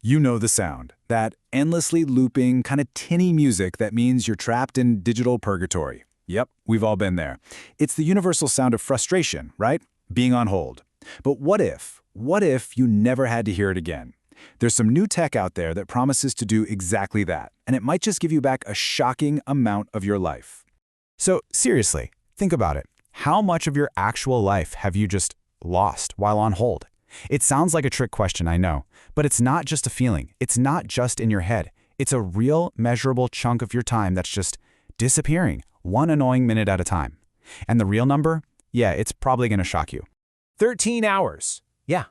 You know the sound, that endlessly looping, kind of tinny music that means you're trapped in digital purgatory. Yep, we've all been there. It's the universal sound of frustration, right? Being on hold. But what if you never had to hear it again? There's some new tech out there that promises to do exactly that, and it might just give you back a shocking amount of your life. So seriously, think about it. How much of your actual life have you just lost while on hold? It sounds like a trick question, I know, but it's not just a feeling. It's not just in your head. It's a real, measurable chunk of your time that's just disappearing, one annoying minute at a time. And the real number? Yeah, it's probably going to shock you. 13 hours. Yeah,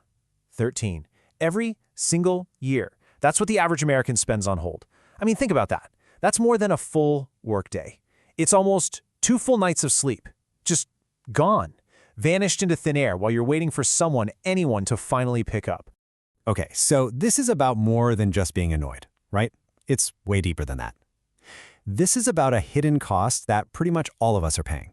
13. Every single year. That's what the average American spends on hold. I mean, think about that. That's more than a full workday. It's almost 2 full nights of sleep. Just gone. Vanished into thin air while you're waiting for anyone to finally pick up. Okay, so this is about more than just being annoyed, right? It's way deeper than that. This is about a hidden cost that pretty much all of us are paying.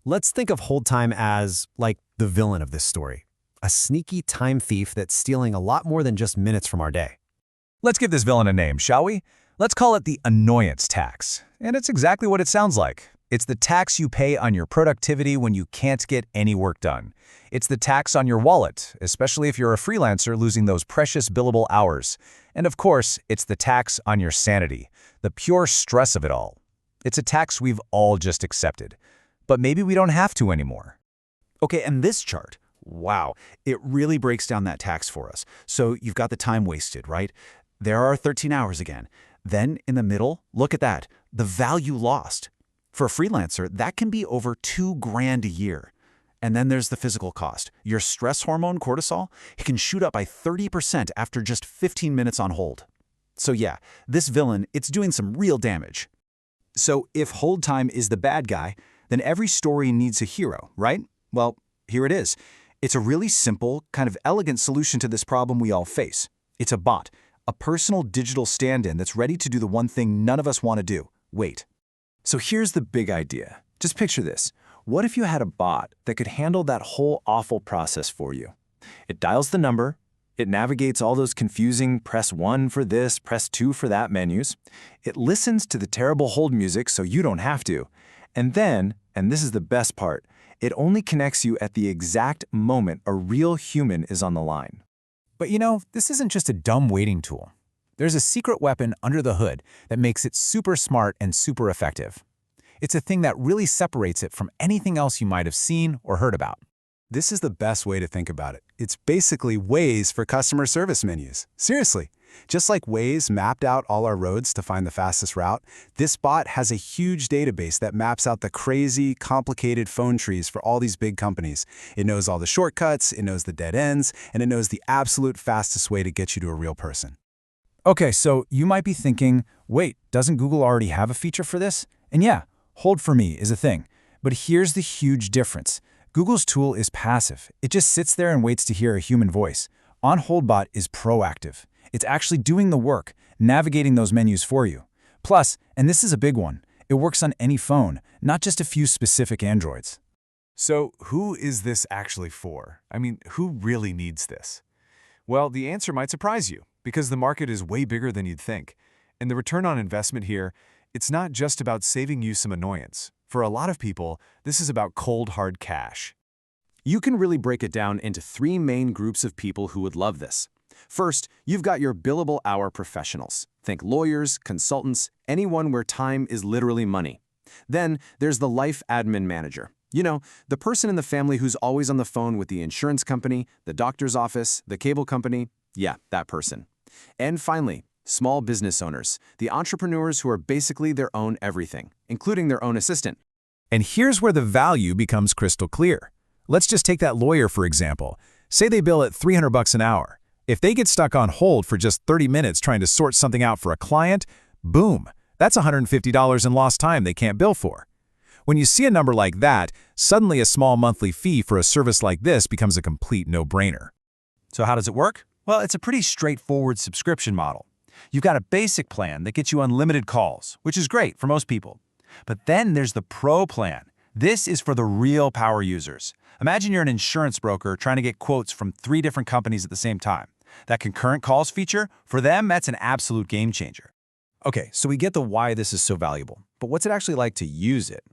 Let's think of hold time as, like, the villain of this story. A sneaky time thief that's stealing a lot more than just minutes from our day. Let's give this villain a name, shall we? Let's call it the annoyance tax. And it's exactly what it sounds like. It's the tax you pay on your productivity when you can't get any work done. It's the tax on your wallet, especially if you're a freelancer losing those precious billable hours. And of course, it's the tax on your sanity, the pure stress of it all. It's a tax we've all just accepted. But maybe we don't have to anymore. Okay, and this chart, wow, it really breaks down that tax for us. So you've got the time wasted, right? There are 13 hours again. Then in the middle, look at that, the value lost. For a freelancer, that can be over $2,000 a year. And then there's the physical cost. Your stress hormone, cortisol, it can shoot up by 30% after just 15 minutes on hold. So yeah, this villain, it's doing some real damage. So if hold time is the bad guy, then every story needs a hero, right? Well, here it is. It's a really simple, kind of elegant solution to this problem we all face. It's a bot, a personal digital stand-in that's ready to do the one thing none of us want to do, wait. So here's the big idea. Just picture this. What if you had a bot that could handle that whole awful process for you? It dials the number, it navigates all those confusing press 1 for this, press 2 for that menus. It listens to the terrible hold music so you don't have to. And then, and this is the best part, it only connects you at the exact moment a real human is on the line. But you know, this isn't just a dumb waiting tool. There's a secret weapon under the hood that makes it super smart and super effective. It's a thing that really separates it from anything else you might have seen or heard about. This is the best way to think about it. It's basically Waze for customer service menus. Seriously. Just like Waze mapped out all our roads to find the fastest route, this bot has a huge database that maps out the crazy, complicated phone trees for all these big companies. It knows all the shortcuts, it knows the dead ends, and it knows the absolute fastest way to get you to a real person. Okay, so you might be thinking, wait, doesn't Google already have a feature for this? And yeah, Hold for Me is a thing. But here's the huge difference. Google's tool is passive. It just sits there and waits to hear a human voice. OnHold Bot is proactive. It's actually doing the work, navigating those menus for you. Plus, and this is a big one, it works on any phone, not just a few specific Androids. So who is this actually for? I mean, who really needs this? Well, the answer might surprise you, because the market is way bigger than you'd think. And the return on investment here, it's not just about saving you some annoyance. For a lot of people, this is about cold, hard cash. You can really break it down into 3 main groups of people who would love this. First, you've got your billable hour professionals. Think lawyers, consultants, anyone where time is literally money. Then there's the life admin manager. You know, the person in the family who's always on the phone with the insurance company, the doctor's office, the cable company. Yeah, that person. And finally, small business owners, the entrepreneurs who are basically their own everything, including their own assistant. And here's where the value becomes crystal clear. Let's just take that lawyer, for example. Say they bill at $300 an hour. If they get stuck on hold for just 30 minutes trying to sort something out for a client, boom, that's $150 in lost time they can't bill for. When you see a number like that, suddenly a small monthly fee for a service like this becomes a complete no-brainer. So how does it work? Well, it's a pretty straightforward subscription model. You've got a basic plan that gets you unlimited calls, which is great for most people. But then there's the Pro plan. This is for the real power users. Imagine you're an insurance broker trying to get quotes from 3 different companies at the same time. That concurrent calls feature, for them, that's an absolute game changer. Okay, so we get the why this is so valuable, but what's it actually like to use it?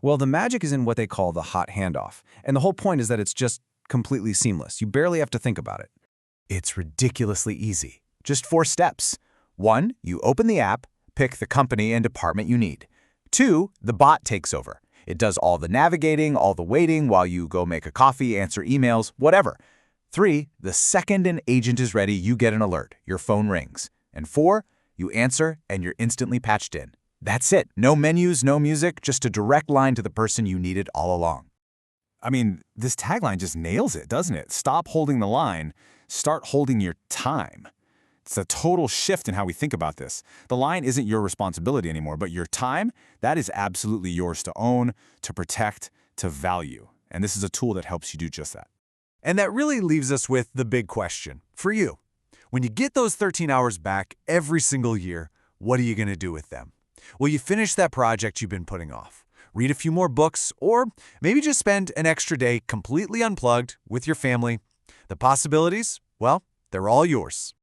Well, the magic is in what they call the hot handoff, and the whole point is that it's just completely seamless. You barely have to think about it. It's ridiculously easy. Just 4 steps. 1, you open the app, pick the company and department you need. 2, the bot takes over. It does all the navigating, all the waiting while you go make a coffee, answer emails, whatever. 3, the second an agent is ready, you get an alert. Your phone rings. And 4, you answer and you're instantly patched in. That's it. No menus, no music, just a direct line to the person you needed all along. I mean, this tagline just nails it, doesn't it? Stop holding the line, start holding your time. It's a total shift in how we think about this. The line isn't your responsibility anymore, but your time, that is absolutely yours to own, to protect, to value. And this is a tool that helps you do just that. And that really leaves us with the big question for you. When you get those 13 hours back every single year, what are you going to do with them? Will you finish that project you've been putting off? Read a few more books, or maybe just spend an extra day completely unplugged with your family? The possibilities, well, they're all yours.